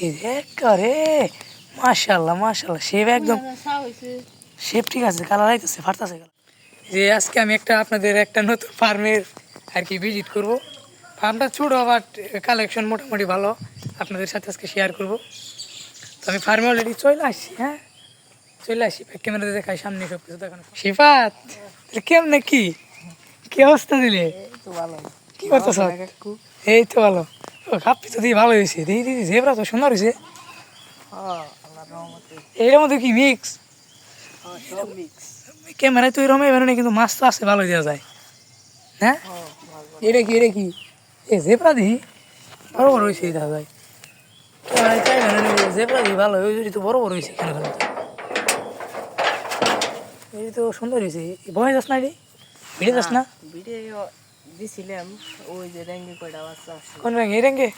এই যে একেবারে মাশাআল্লাহ মাশাআল্লাহ শেপ একদম শেপ ঠিক আছে, কালার আইতেছে ফাটতেছে। যে আজকে আমি আপনাদের একটা নতুন ফার্মের আর কি ভিজিট করব। ফার্মটা ছোটো বাট কালেকশন মোটামুটি ভালো, আপনাদের সাথে আজকে শেয়ার করব। তো আমি ফার্মে অলরেডি চলে আসছি, হ্যাঁ চলে আসি, ক্যামেরাতে দেখাই সামনে সব কিছু দেখানো। শিফাত কেমনে কি কি অবস্থা দিলে? কি করতেছ? এই তো ভালো। ও কাপ্পি তো দিয়ে ভালো হয়েছে, দিদি দিদি জেবরা তো সুন্দর হয়েছে। এর মধ্যে কি মিক্স? ক্যামেরায় তো এরকম এবার কিন্তু মাছ তো আছে, ভালো দেওয়া যায়। হ্যাঁ এটা কি এটা কি এ জেবরা দিই বড় বড় হয়েছে দেখা যায়। ক্যামেরায় চাই জেবরা দিই ভালো ওই তো বড় বড় হয়েছে কেন? এই তো সুন্দর হয়েছে। বয়ে যাস না এটি ভিড়ে যাস না? ভিডিও দিছিলাম ওই যে র্যাঙ্গে কয়টা বাচ্চা আছে। কোন রঙে? এই রঙে?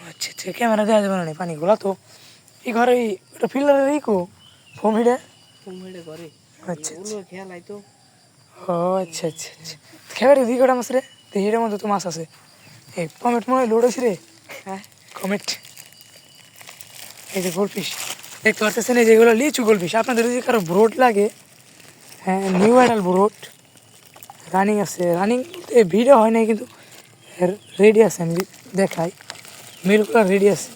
আচ্ছা আচ্ছা, ক্যামেরা দেওয়া যাবে না পানি গোলা তো এই ঘরে ওটা ফিল্টারের এই কো ফোম হিডে করে। আচ্ছা ওগুলো খেয়ালাই তো। ও আচ্ছা আচ্ছা আচ্ছা, খেয়ারে দুই কটা মাছ রে, তো হিডের মধ্যে তো মাছ আছে। এই কমেট মনে হয় লোড আছে রে। হ্যাঁ কমেট। এই যে গোলফিশ দেখতে পাচ্ছেন, এই যেগুলো লিচু গোলফিশ। আপনাদের যদি কারো ব্রোড লাগে, হ্যাঁ নিউ অ্যাডাল ব্রোড রানিং আছে। রানিং ভিডিও হয় নাই কিন্তু রেডি আছে, আমি দেখাই। মিল্ক কালার রেডি আছে,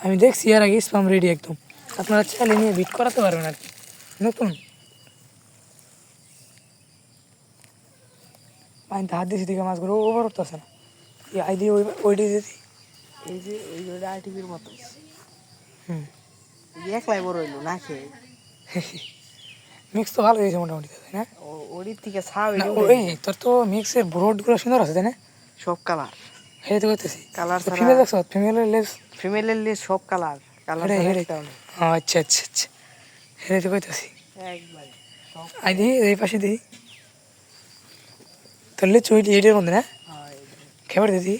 আমি দেখছি এর আগে স্পাম রেডি একদম। আপনারা চাইলে নিয়ে বিট করাতে পারবেন আর কি। নতুন পানিতে হাত দিয়েছি দিকে মাছগুলো ওভার উঠতেছে না। এই আই দিয়ে ওইটি দিদি এই যে ওই যে আরটিভির মতো হুম একলাই বড় হইলো না খেয়ে। মিক্স তো ভালো হয়েছে মোটামুটি, তাই না? ওরির থেকে ছা না হইলো ওই তোর তো মিক্সের ব্রোডগুলো সুন্দর আছে, তাই না? সব কালার হেঁটে তো করতেছি কালার ছাড়া। ফিমেল দেখছো? ফিমেলের লেস ফিমেলের লিস্ট সব কালার কালার হেঁটে ছাড়া হেঁটে একটাও নেই। আচ্ছা আচ্ছা আচ্ছা, হেঁটে তো করতেছি। একবারে সব আই দিই এই পাশে দিই তাহলে চুইটি হেঁটের মধ্যে না খেবার দিদি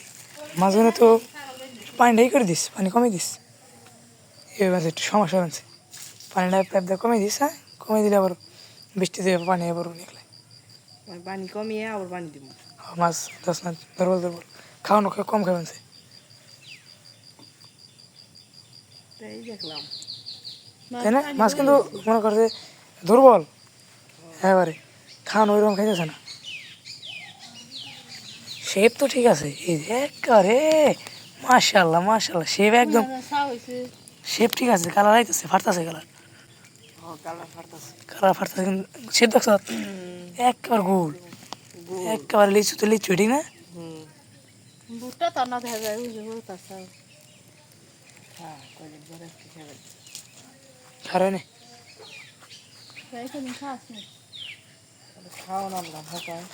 মাঝখানে তো পানি ঢাই করে দিস, পানি কমে দিস। এবার একটু সমস্যা হচ্ছে, পানিটা পাইপ দিয়ে কমে দিস। হ্যাঁ কমে দিলে আবার বৃষ্টি দিয়ে পানি আবার নিকলে পানি কমিয়ে আবার পানি দিব। মাছ ধস না, দুর্বল দুর্বল খাওয়ানো কম খাবেন সে, এই দেখলাম তাই না? মাছ কিন্তু মনে করছে দুর্বল এবারে খাওয়ানো ওইরকম খাইতেছে না। শেপ তো ঠিক আছে, এই যে একেবারে মাশাআল্লাহ মাশাআল্লাহ শেপ একদম শেপ ঠিক আছে, কালার আইতেছে ফাটতেছে কালার কালার ফাটতেছে কিন্তু শেপ দেখছ একেবারে গোল একেবারে লিচু তো লিচু ঠিক না? বুটটা তো না দেখা যায় ওই যে বুটটা সব। হ্যাঁ কয়দিন পরে একটু খাবেন খারাপ নেই খাও না আমরা ভাষায়